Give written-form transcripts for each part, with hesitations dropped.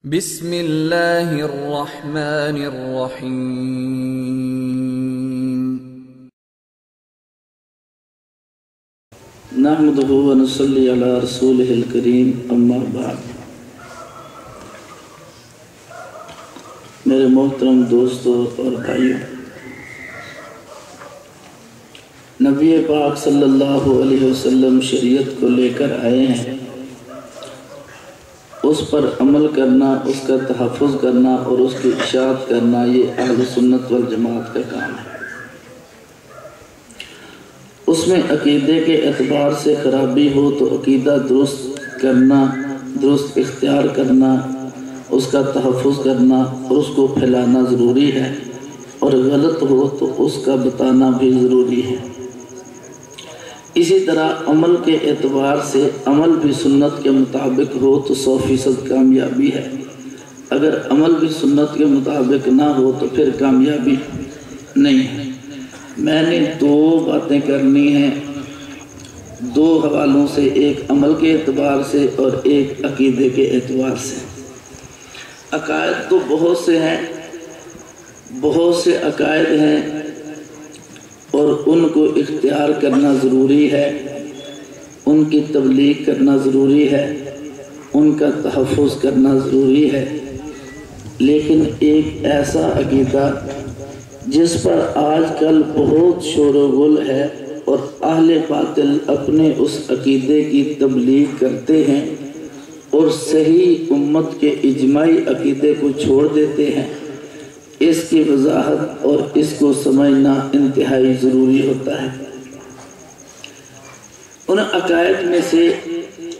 بسم اللہ الرحمن الرحیم۔ نحمدہ ونصلی علی رسولہ الکریم، اما بعد۔ میرے محترم دوستوں اور بھائیوں، نبی پاک صلی اللہ علیہ وسلم شریعت کو لے کر آئے ہیں، اس پر عمل کرنا، اس کا تحفظ کرنا اور اس کی اشاعت کرنا، یہ اہل سنت والجماعت کا کام ہے۔ اس میں عقیدے کے اعتبار سے خرابی ہو تو عقیدہ درست کرنا، درست اختیار کرنا، اس کا تحفظ کرنا اور اس کو پھیلانا ضروری ہے، اور غلط ہو تو اس کا بتانا بھی ضروری ہے۔ اسی طرح عمل کے اعتبار سے عمل بھی سنت کے مطابق ہو تو 100% کامیابی ہے، اگر عمل بھی سنت کے مطابق نہ ہو تو پھر کامیابی نہیں ہے۔ میں نے دو باتیں کرنی ہیں، دو حوالوں سے، ایک عمل کے اعتبار سے اور ایک عقیدے کے اعتبار سے۔ عقائد تو بہت سے ہیں، بہت سے عقائد ہیں، اور ان کو اختیار کرنا ضروری ہے، ان کی تبلیغ کرنا ضروری ہے، ان کا تحفظ کرنا ضروری ہے، لیکن ایک ایسا عقیدہ جس پر آج کل بہت شور و غل ہے اور اہل باطل اپنے اس عقیدے کی تبلیغ کرتے ہیں اور صحیح امت کے اجماعی عقیدے کو چھوڑ دیتے ہیں، اس کی وضاحت اور اس کو سمجھنا انتہائی ضروری ہوتا ہے۔ ان عقائد میں سے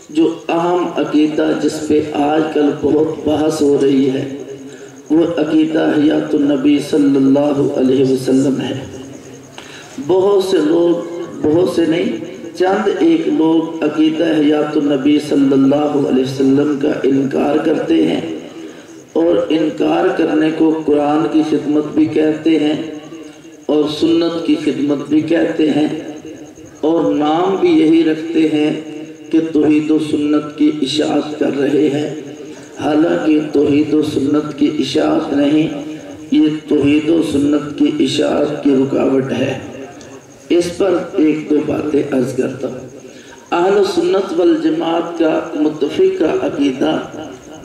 جو اہم عقیدہ جس پہ آج کل بہت بحث ہو رہی ہے، وہ عقیدہ حیات النبی صلی اللہ علیہ وسلم ہے۔ بہت سے لوگ، بہت سے نہیں، چند ایک لوگ عقیدہ حیات النبی صلی اللہ علیہ وسلم کا انکار کرتے ہیں، اور انکار کرنے کو قرآن کی خدمت بھی کہتے ہیں اور سنت کی خدمت بھی کہتے ہیں، اور نام بھی یہی رکھتے ہیں کہ توحید و سنت کی اشاعت کر رہے ہیں، حالانکہ توحید و سنت کی اشاعت نہیں، یہ توحید و سنت کی اشاعت کی رکاوٹ ہے۔ اس پر ایک دو باتیں عرض کرتا ہوں۔ اہل سنت والجماعت کا متفقہ عقیدہ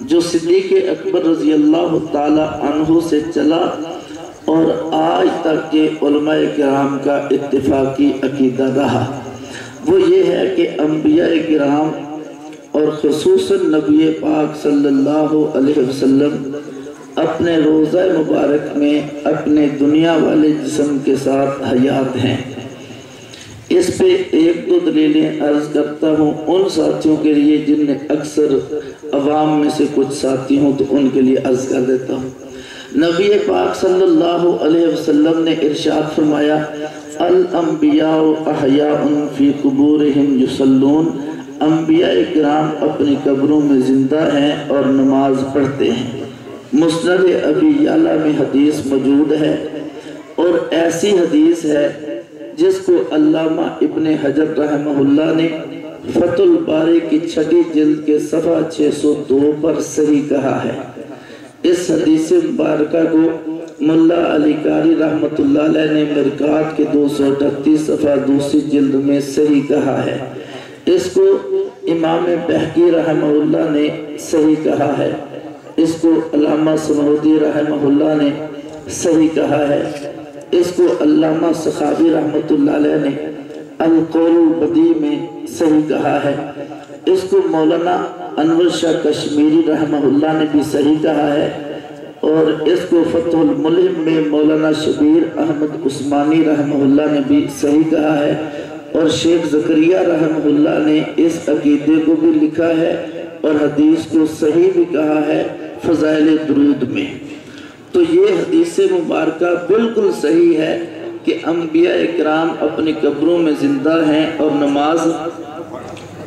جو صدیق اکبر رضی اللہ تعالی عنہ سے چلا اور آج تک کے علماء کرام کا اتفاقی عقیدہ رہا، وہ یہ ہے کہ انبیاء کرام اور خصوصاً نبی پاک صلی اللہ علیہ وسلم اپنے روضہ مبارک میں اپنے دنیا والے جسم کے ساتھ حیات ہیں۔ اس پہ ایک دو دلیلیں عرض کرتا ہوں ان ساتھیوں کے لیے جن نے اکثر عوام میں سے کچھ ساتھی ہوں تو ان کے لیے عرض کر دیتا ہوں۔ نبی پاک صلی اللہ علیہ وسلم نے ارشاد فرمایا، الانبیاء احیاء فی قبورہم یصلون، انبیاء کرام اپنی قبروں میں زندہ ہیں اور نماز پڑھتے ہیں۔ مسند ابی یعلا میں حدیث موجود ہے، اور ایسی حدیث ہے جس کو علامہ ابن حجر رحمہ اللہ نے فتح الباری کی 6 جلد کے صفحہ 602 پر صحیح کہا ہے۔ اس حدیث مبارکہ کو ملا علی قاری رحمۃ اللہ علیہ نے مرقات کے 238 صفحہ 2 جلد میں صحیح کہا ہے۔ اس کو امام بہقی رحمہ اللہ نے صحیح کہا ہے، اس کو علامہ سمودی رحمہ اللہ نے صحیح کہا ہے، اس کو علامہ سخاوی رحمۃ اللہ علیہ نے القول البدیع میں صحیح کہا ہے، اس کو مولانا انور شاہ کشمیری رحمہ اللہ نے بھی صحیح کہا ہے، اور اس کو فتح الملہم میں مولانا شبیر احمد عثمانی رحمہ اللہ نے بھی صحیح کہا ہے، اور شیخ زکریا رحمہ اللہ نے اس عقیدے کو بھی لکھا ہے اور حدیث کو صحیح بھی کہا ہے فضائل درود میں۔ تو یہ حدیث مبارکہ بالکل صحیح ہے کہ انبیاء کرام اپنی قبروں میں زندہ ہیں اور نماز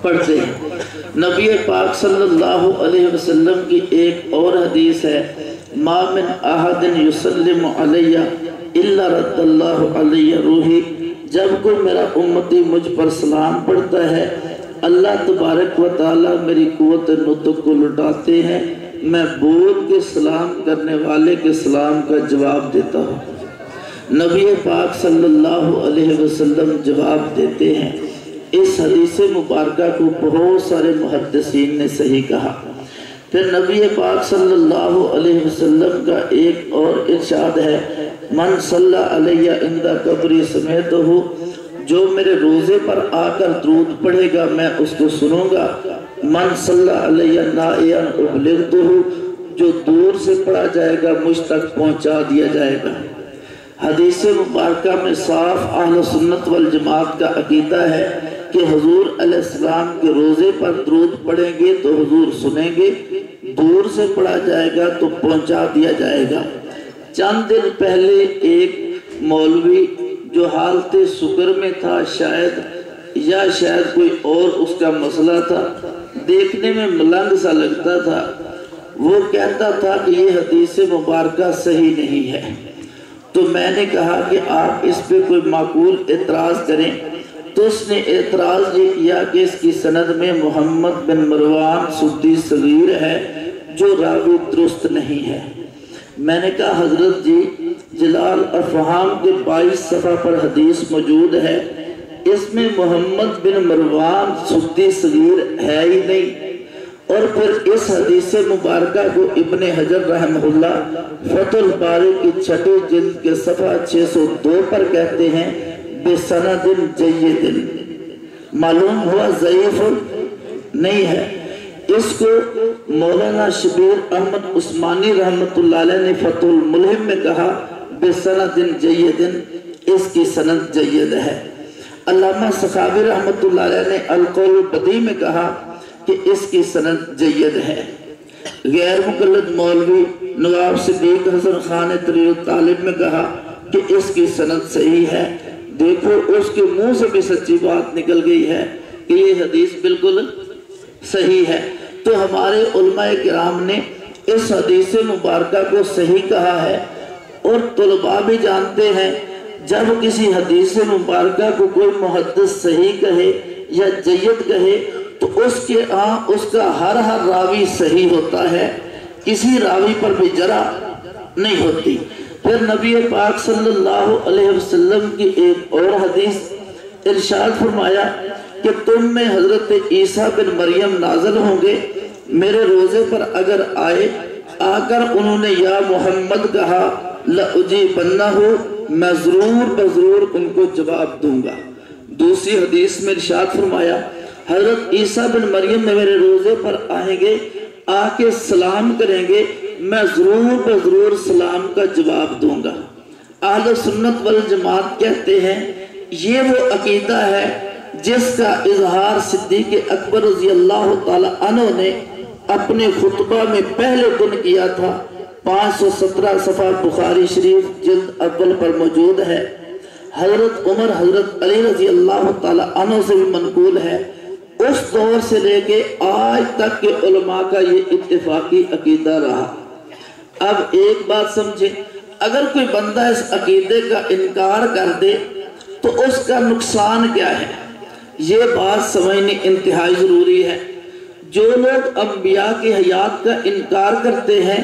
پڑھتے ہیں۔ نبی پاک صلی اللہ علیہ وسلم کی ایک اور حدیث ہے، ما من احد یسلم علی الا رد اللہ علی روحی، جب کوئی میرا امتی مجھ پر سلام پڑھتا ہے، اللہ تبارک و تعالی میری قوت نطق کو لٹاتے ہیں میں بول کے سلام کرنے والے کے سلام کا جواب دیتا ہوں۔ نبی پاک صلی اللہ علیہ وسلم جواب دیتے ہیں۔ اس حدیث مبارکہ کو بہت سارے محدثین نے صحیح کہا۔ پھر نبی پاک صلی اللہ علیہ وسلم کا ایک اور ارشاد ہے، من صلی علیہ عند قبری سمیتہ، جو میرے روزے پر آ کر درود پڑھے گا میں اس کو سنوں گا۔ من صلی علیہ نائیا ابلغتہ، جو دور سے پڑھا جائے گا مجھ تک پہنچا دیا جائے گا۔ حدیث مبارکہ میں صاف اہل سنت والجماعت کا عقیدہ ہے کہ حضور علیہ السلام کے روزے پر درود پڑھیں گے تو حضور سنیں گے، دور سے پڑھا جائے گا تو پہنچا دیا جائے گا۔ چند دن پہلے ایک مولوی جو حالت سکر میں تھا، شاید کوئی اور اس کا مسئلہ تھا، دیکھنے میں ملنگ سا لگتا تھا، وہ کہتا تھا کہ یہ حدیث مبارکہ صحیح نہیں ہے۔ تو میں نے کہا کہ آپ اس پہ کوئی معقول اعتراض کریں، تو اس نے اعتراض یہ کیا کہ اس کی سند میں محمد بن مروان سدی صغیر ہے جو راوی درست نہیں ہے۔ میں نے کہا حضرت جی جلال افہام کے 22 صفحہ پر حدیث موجود ہے، اس میں محمد بن مروان سدی صغیر ہے ہی نہیں، اور پھر اس حدیث مبارکہ کو ابن حجر رحمہ اللہ فتح الباری کی 6 جلد کے صفحہ 602 پر کہتے ہیں بسند جید، معلوم ہوا ضعیف نہیں ہے۔ اس کو مولانا شبیر احمد عثمانی رحمۃ اللہ علیہ نے فتح الملہم میں کہا بسند جید، اس کی سند جید ہے۔ علامہ سخاوی رحمۃ اللہ علیہ نے القول البدیع میں کہا کہ اس کی سند جید ہے۔ غیر مقلد مولوی نواب صدیق حسن خان طریق الطالب میں کہا کہ اس کی سند صحیح ہے۔ دیکھو اس کے منہ سے بھی سچی بات نکل گئی ہے کہ یہ حدیث بالکل صحیح ہے۔ تو ہمارے علماء کرام نے اس حدیث مبارکہ کو صحیح کہا ہے، اور طلباء بھی جانتے ہیں جب کسی حدیث مبارکہ کو کوئی محدث صحیح کہے یا جید کہے تو اس کا ہر راوی صحیح ہوتا ہے، کسی راوی پر بھی جرح نہیں ہوتی۔ پھر نبی پاک صلی اللہ علیہ وسلم کی ایک اور حدیث ارشاد فرمایا کہ تم میں حضرت عیسیٰ بن مریم نازل ہوں گے، میرے روزے پر اگر آ کر انہوں نے یا محمد کہا لَأُجِيبَنَّهُ، میں ضرور ان کو جواب دوں گا۔ دوسری حدیث میں ارشاد فرمایا حضرت عیسیٰ بن مریم میں میرے روزے پر آئیں گے، آ کے سلام کریں گے، میں ضرور سلام کا جواب دوں گا۔ اہل سنت والجماعت کہتے ہیں یہ وہ عقیدہ ہے جس کا اظہار صدیق اکبر رضی اللہ تعالی عنہ نے اپنے خطبہ میں پہلے دن کیا تھا۔ 517 صفحہ بخاری شریف جلد اول پر موجود ہے۔ حضرت عمر حضرت علی رضی اللہ تعالی عنہ سے بھی منقول ہے۔ اس دور سے لے کے آج تک کے علماء کا یہ اتفاقی عقیدہ رہا۔ اب ایک بات سمجھیں، اگر کوئی بندہ اس عقیدے کا انکار کر دے تو اس کا نقصان کیا ہے، یہ بات سمجھنی انتہائی ضروری ہے۔ جو لوگ انبیاء کی حیات کا انکار کرتے ہیں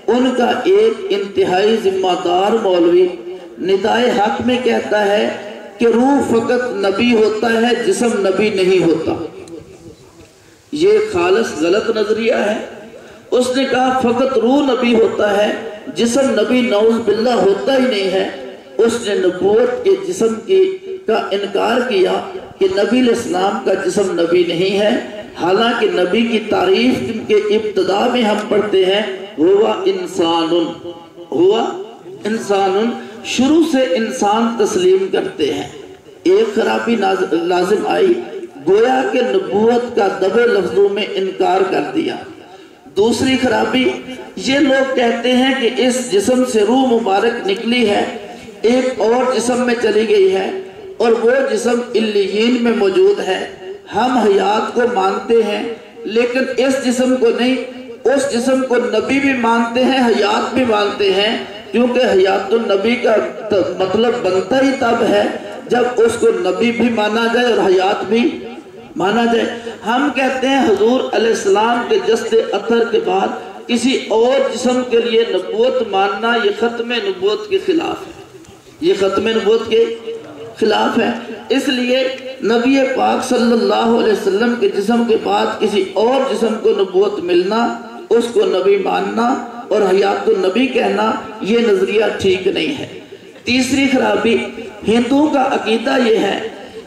ان کا ایک انتہائی ذمہ دار مولوی ندائے حق میں کہتا ہے کہ روح فقط نبی ہوتا ہے، جسم نبی نہیں ہوتا۔ یہ خالص غلط نظریہ ہے۔ اس نے کہا فقط روح نبی ہوتا ہے، جسم نبی نعوذ باللہ ہوتا ہی نہیں ہے۔ اس نے نبوت کے جسم کا انکار کیا کہ نبی علیہ السلام کا جسم نبی نہیں ہے، حالانکہ نبی کی تعریف کے ابتدا میں ہم پڑھتے ہیں ہوا انسان، شروع سے انسان تسلیم کرتے ہیں۔ ایک خرابی لازم آئی، گویا کہ نبوت کا دبے لفظوں میں انکار کر دیا۔ دوسری خرابی، یہ لوگ کہتے ہیں کہ اس جسم سے روح مبارک نکلی ہے، ایک اور جسم میں چلی گئی ہے، اور وہ جسم علیین میں موجود ہے۔ ہم حیات کو مانتے ہیں لیکن اس جسم کو نہیں، اس جسم کو نبی بھی مانتے ہیں، حیات بھی مانتے ہیں، کیونکہ حیات النبی کا مطلب بنتا ہی تب ہے جب اس کو نبی بھی مانا جائے اور حیات بھی مانا جائے۔ ہم کہتے ہیں حضور علیہ السلام کے جسد اطہر کے بعد کسی اور جسم کے لیے نبوت ماننا یہ ختم نبوت کے خلاف ہے، یہ ختم نبوت کے خلاف ہے۔ اس لیے نبی پاک صلی اللہ علیہ وسلم کے جسم کے بعد کسی اور جسم کو نبوت ملنا، اس کو نبی ماننا اور حیات النبی کہنا، یہ نظریہ ٹھیک نہیں ہے۔ تیسری خرابی ہندوؤں کا عقیدہ یہ ہے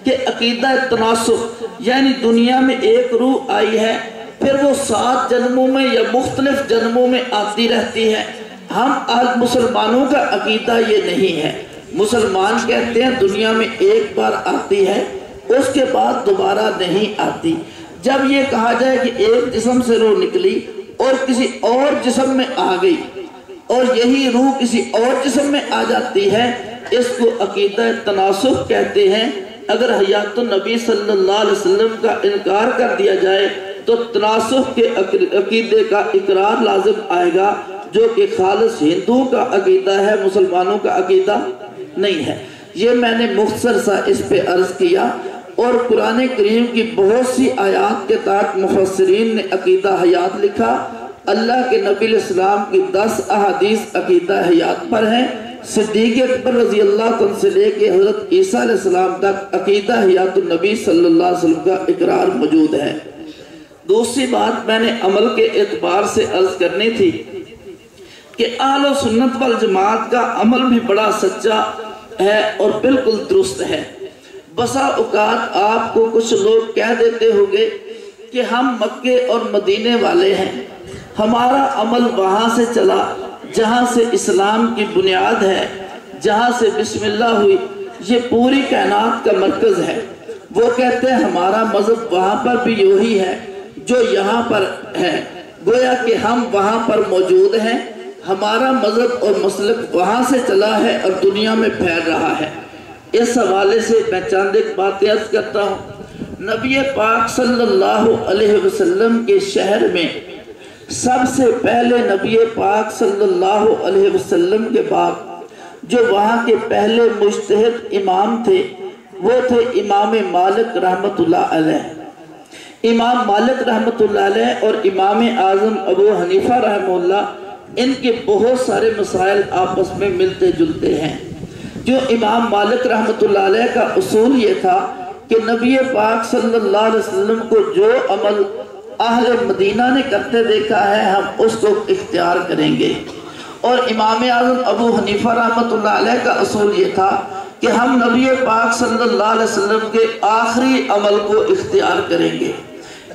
کہ عقیدہ تناسخ، یعنی دنیا میں ایک روح آئی ہے، پھر وہ 7 جنموں میں یا مختلف جنموں میں آتی رہتی ہے۔ ہم آج مسلمانوں کا عقیدہ یہ نہیں ہے۔ مسلمان کہتے ہیں دنیا میں ایک بار آتی ہے، اس کے بعد دوبارہ نہیں آتی۔ جب یہ کہا جائے کہ ایک جسم سے روح نکلی اور کسی اور جسم میں آ گئی اور یہی روح کسی اور جسم میں آ جاتی ہے، اس کو عقیدہ تناسخ کہتے ہیں۔ اگر حیات النبی صلی اللہ علیہ وسلم کا انکار کر دیا جائے تو تناسخ کے عقیدے کا اقرار لازم آئے گا، جو کہ خالص ہندوؤں کا عقیدہ ہے، مسلمانوں کا عقیدہ نہیں ہے۔ یہ میں نے مختصر سا اس پہ عرض کیا، اور قرآن کریم کی بہت سی آیات کے تحت مفسرین نے عقیدہ حیات لکھا۔ اللہ کے نبی علیہ السلام کی 10 احادیث عقیدہ حیات پر ہیں۔ صدیق اکبر رضی اللہ عنہ سے لے کے حضرت عیسیٰ علیہ السلام تک عقیدہ حیات النبی صلی اللہ علیہ وسلم کا اقرار موجود ہے۔ دوسری بات میں نے عمل کے اعتبار سے عرض کرنی تھی کہ اہل سنت والجماعت کا عمل بھی بڑا سچا ہے اور بالکل درست ہے۔ بسا اوقات آپ کو کچھ لوگ کہہ دیتے ہوگے کہ ہم مکے اور مدینے والے ہیں، ہمارا عمل وہاں سے چلا جہاں سے اسلام کی بنیاد ہے، جہاں سے بسم اللہ ہوئی، یہ پوری کائنات کا مرکز ہے۔ وہ کہتے ہیں ہمارا مذہب وہاں پر بھی یہی ہے جو یہاں پر ہے، گویا کہ ہم وہاں پر موجود ہیں، ہمارا مذہب اور مسلک وہاں سے چلا ہے اور دنیا میں پھیل رہا ہے۔ اس حوالے سے میں چند ایک باتیں عرض کرتا ہوں۔ نبی پاک صلی اللہ علیہ وسلم کے شہر میں سب سے پہلے نبی پاک صلی اللہ علیہ وسلم کے بعد جو وہاں کے پہلے مجتہد امام تھے وہ تھے امام مالک رحمت اللہ علیہ۔ امام مالک رحمت اللہ علیہ اور امام اعظم ابو حنیفہ رحمہ اللہ، ان کے بہت سارے مسائل آپس میں ملتے جلتے ہیں۔ جو امام مالک رحمت اللہ علیہ کا اصول یہ تھا کہ نبی پاک صلی اللہ علیہ وسلم کو جو عمل اہل مدینہ نے کرتے دیکھا ہے ہم اس کو اختیار کریں گے، اور امام اعظم ابو حنیفہ رحمت اللہ علیہ کا اصول یہ تھا کہ ہم نبی پاک صلی اللہ علیہ وسلم کے آخری عمل کو اختیار کریں گے۔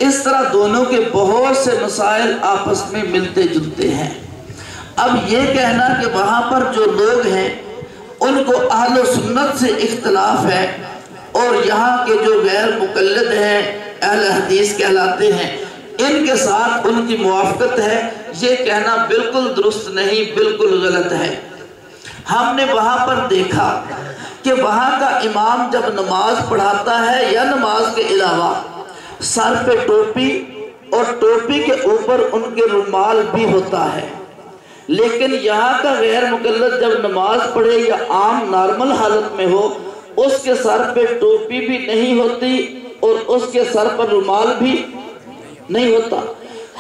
اس طرح دونوں کے بہت سے مسائل آپس میں ملتے جلتے ہیں۔ اب یہ کہنا کہ وہاں پر جو لوگ ہیں ان کو اہل و سنت سے اختلاف ہے اور یہاں کے جو غیر مقلد ہیں اہل حدیث کہلاتے ہیں ان کے ساتھ ان کی موافقت ہے، یہ کہنا بالکل درست نہیں، بالکل غلط ہے۔ ہم نے وہاں پر دیکھا کہ وہاں کا امام جب نماز پڑھاتا ہے یا نماز کے علاوہ سر پہ ٹوپی اور ٹوپی کے اوپر ان کے رومال بھی ہوتا ہے، لیکن یہاں کا غیر مقلد جب نماز پڑھے یا عام نارمل حالت میں ہو اس کے سر پہ ٹوپی بھی نہیں ہوتی اور اس کے سر پر رومال بھی نہیں ہوتا۔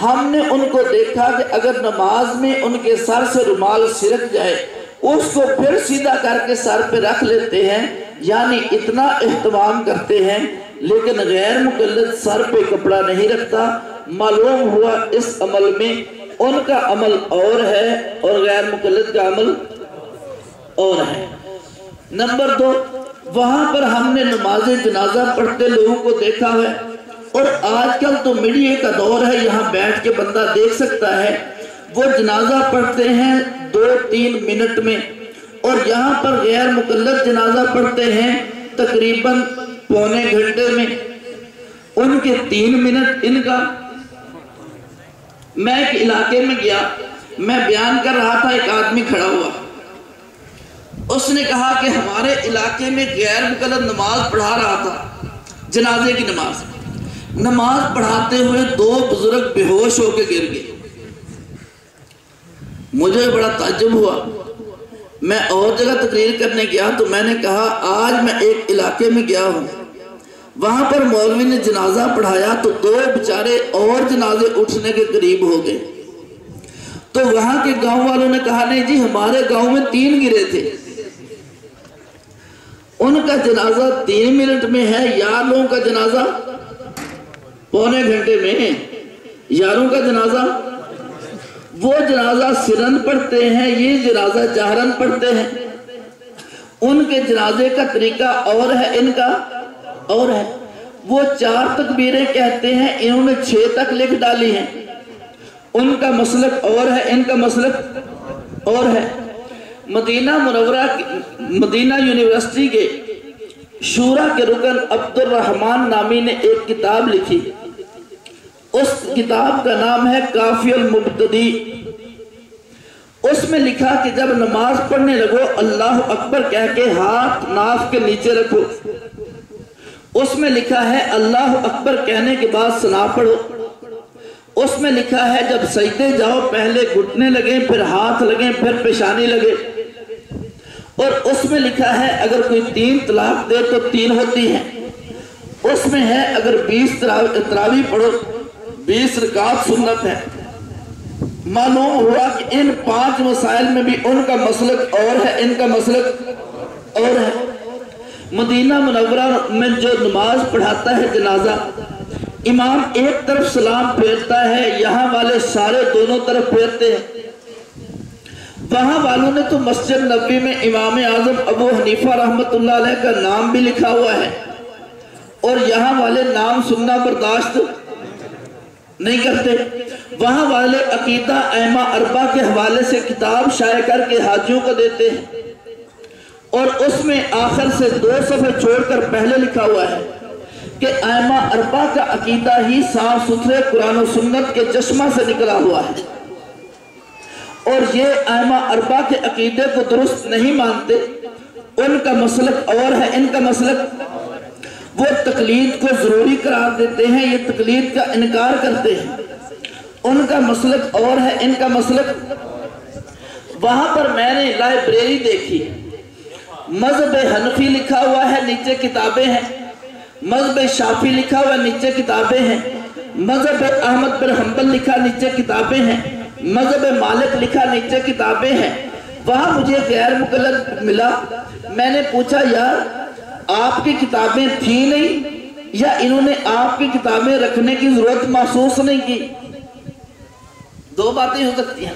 ہم نے ان کو دیکھا کہ اگر نماز میں ان کے سر سے رومال سرک جائے اس کو پھر سیدھا کر کے سر پہ رکھ لیتے ہیں، یعنی اتنا اہتمام کرتے ہیں، لیکن غیر مقلد سر پہ کپڑا نہیں رکھتا۔ معلوم ہوا اس عمل میں ان کا عمل اور ہے اور غیر مقلد کا عمل اور ہے۔ نمبر 2، وہاں پر ہم نے نماز جنازہ پڑھتے لوگوں کو دیکھا ہے، اور آج کل تو میڈیا کا دور ہے، یہاں بیٹھ کے بندہ دیکھ سکتا ہے، وہ جنازہ پڑھتے ہیں 2-3 منٹ میں، اور یہاں پر غیر مقلد جنازہ پڑھتے ہیں تقریباً پونے گھنٹے میں، ان کے 3 منٹ ان کا۔ میں ایک علاقے میں گیا، میں بیان کر رہا تھا، ایک آدمی کھڑا ہوا، اس نے کہا کہ ہمارے علاقے میں غیر مقلد نماز پڑھا رہا تھا، جنازے کی نماز پڑھاتے ہوئے 2 بزرگ بے ہوش ہو کے گر گئے۔ مجھے بڑا تعجب ہوا، میں اور جگہ تقریر کرنے گیا تو میں نے کہا آج میں ایک علاقے میں گیا ہوں، وہاں پر مولوی نے جنازہ پڑھایا تو 2 بیچارے اور جنازے اٹھنے کے قریب ہو گئے۔ تو وہاں کے گاؤں والوں نے کہا نہیں جی ہمارے گاؤں میں 3 گرے تھے، ان کا جنازہ 3 منٹ میں ہے، یار لوگوں کا جنازہ پونے گھنٹے میں، یاروں کا جنازہ، وہ جنازہ سرن پڑھتے ہیں، یہ جنازہ جہرن پڑھتے ہیں، ان کے جنازے کا طریقہ اور ہے، ان کا اور ہے، وہ 4 تکبیریں کہتے ہیں، انہوں نے 6 تک لکھ ڈالی ہیں، ان کا مسلک اور ہے، ان کا مسلک اور ہے۔ مدینہ منورہ مدینہ یونیورسٹی کے شورا کے رکن عبد الرحمن نامی نے ایک کتاب لکھی، اس کتاب کا نام ہے کافی المبتدی۔ اس میں لکھا کہ جب نماز پڑھنے لگو اللہ اکبر کہہ کے ہاتھ ناف کے نیچے رکھو۔ اس میں لکھا ہے اللہ اکبر کہنے کے بعد ثنا پڑھو۔ اس میں لکھا ہے جب سجدے جاؤ پہلے گھٹنے لگیں، پھر ہاتھ لگیں، پھر پیشانی لگے۔ اور اس میں لکھا ہے اگر کوئی 3 طلاق دے تو 3 ہوتی ہیں۔ اس میں ہے اگر 20 تراویح پڑھو 20 رکعت سنت ہے۔ معلوم ہوا کہ ان 5 مسائل میں بھی ان کا مسلک اور ہے، ان کا مسلک اور ہے۔ مدینہ منورہ میں جو نماز پڑھاتا ہے جنازہ، امام ایک طرف سلام پھیرتا ہے، یہاں والے سارے دونوں طرف پھیرتے ہیں۔ وہاں والوں نے تو مسجد نبوی میں امام اعظم ابو حنیفہ رحمت اللہ علیہ کا نام بھی لکھا ہوا ہے، اور یہاں والے نام سننا برداشت نہیں کرتے۔ وہاں والے عقیدہ ائمہ 4 کے حوالے سے کتاب شائع کر کے حاجیوں کو دیتے ہیں، اور اس میں آخر سے 2 صفحے چھوڑ کر پہلے لکھا ہوا ہے کہ ائمہ 4 کا عقیدہ ہی صاف ستھرے قرآن و سنت کے چشمہ سے نکلا ہوا ہے، اور یہ ائمہ 4 کے عقیدے کو درست نہیں مانتے، ان کا مسلک اور ہے، ان کا مسلک، وہ تقلید کو ضروری قرار دیتے ہیں، یہ تقلید کا انکار کرتے ہیں، ان کا مسلک اور ہے، ان کا مسلک۔ وہاں پر میں نے لائبریری دیکھی، مذہب حنفی لکھا ہوا ہے، نیچے کتابیں ہیں، مذہب شافعی لکھا ہوا ہے، نیچے کتابیں ہیں، مذہب احمد بن حنبل لکھا، نیچے کتابیں ہیں، مذہب مالک لکھا، نیچے کتابیں ہیں۔ وہاں مجھے غیر مقلد ملا، میں نے پوچھا یار آپ کی کتابیں تھیں نہیں یا انہوں نے آپ کی کتابیں رکھنے کی ضرورت محسوس نہیں کی؟ 2 باتیں ہو سکتی ہیں،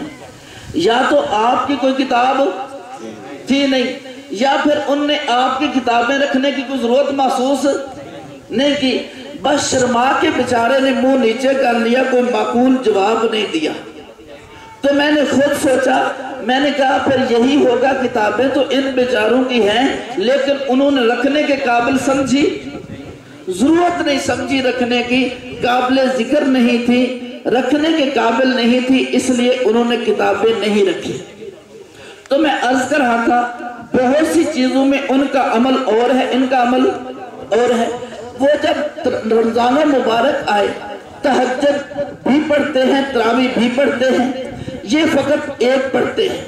یا تو آپ کی کوئی کتاب تھی نہیں، یا پھر ان نے آپ کی کتابیں رکھنے کی کوئی ضرورت محسوس نہیں کی، بس شرما کے بیچارے نے منہ نیچے کر لیا، کوئی معقول جواب نہیں دیا۔ تو میں نے خود سوچا، میں نے کہا پھر یہی ہوگا، کتابیں تو ان بیچاروں کی ہیں لیکن انہوں نے رکھنے کے قابل سمجھی، ضرورت نہیں سمجھی رکھنے کی، قابل ذکر نہیں تھی، رکھنے کے قابل نہیں تھی، اس لیے انہوں نے کتابیں نہیں رکھی۔ تو میں عرض کر رہا تھا بہت سی چیزوں میں ان کا عمل اور ہے، ان کا عمل اور ہے۔ وہ جب رمضان مبارک آئے تہجد بھی پڑھتے ہیں، تراویح بھی پڑھتے ہیں، یہ فقط ایک پڑھتے ہیں۔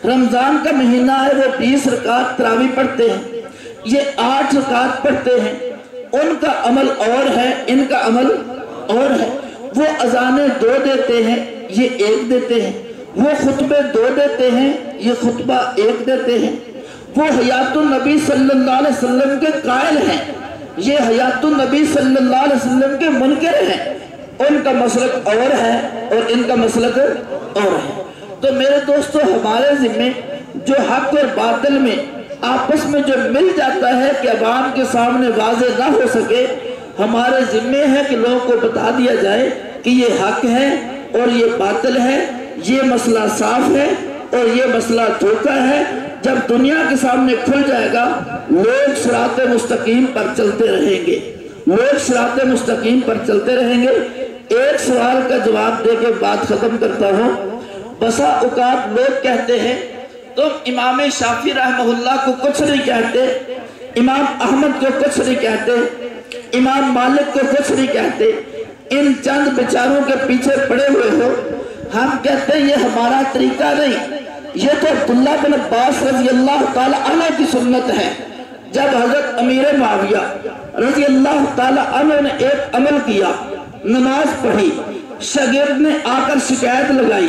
رمضان کا مہینہ ہے وہ 20 رکعت تراویح پڑھتے ہیں، یہ 8 رکعت پڑھتے ہیں، ان کا عمل اور ہے، ان کا عمل اور ہے۔ وہ اذانیں 2 دیتے ہیں، یہ 1 دیتے ہیں، وہ خطبے 2 دیتے ہیں، یہ خطبہ 1 دیتے ہیں۔ وہ حیات النبی صلی اللہ علیہ وسلم کے قائل ہیں، یہ حیات النبی صلی اللہ علیہ وسلم کے منکر ہیں، ان کا مسلک اور ہے اور ان کا مسلک اور ہے۔ تو میرے دوستو ہمارے ذمہ جو حق اور باطل میں آپس میں جو مل جاتا ہے کہ عوام کے سامنے واضح نہ ہو سکے، ہمارے ذمہ ہے کہ لوگوں کو بتا دیا جائے کہ یہ حق ہے اور یہ باطل ہے، یہ مسئلہ صاف ہے اور یہ مسئلہ دھوکہ ہے۔ جب دنیا کے سامنے کھل جائے گا لوگ صراط مستقیم پر چلتے رہیں گے، لوگ صراط مستقیم پر چلتے رہیں گے۔ ایک سوال کا جواب دے کے بات ختم کرتا ہوں۔ بسا اوقات لوگ کہتے ہیں تم امام شافعی رحمہ اللہ کو کچھ نہیں کہتے، امام احمد کو کچھ نہیں کہتے، امام مالک کو کچھ نہیں کہتے، ان چند بیچاروں کے پیچھے پڑے ہوئے ہو۔ ہم کہتے ہیں یہ ہمارا طریقہ نہیں، یہ تو عبداللہ بن عباس رضی اللہ تعالی عنہ کی سنت ہے۔ جب حضرت امیر معاویہ رضی اللہ تعالی عنہ نے ایک عمل کیا، نماز پڑھی، شاگرد نے آ کر شکایت لگائی،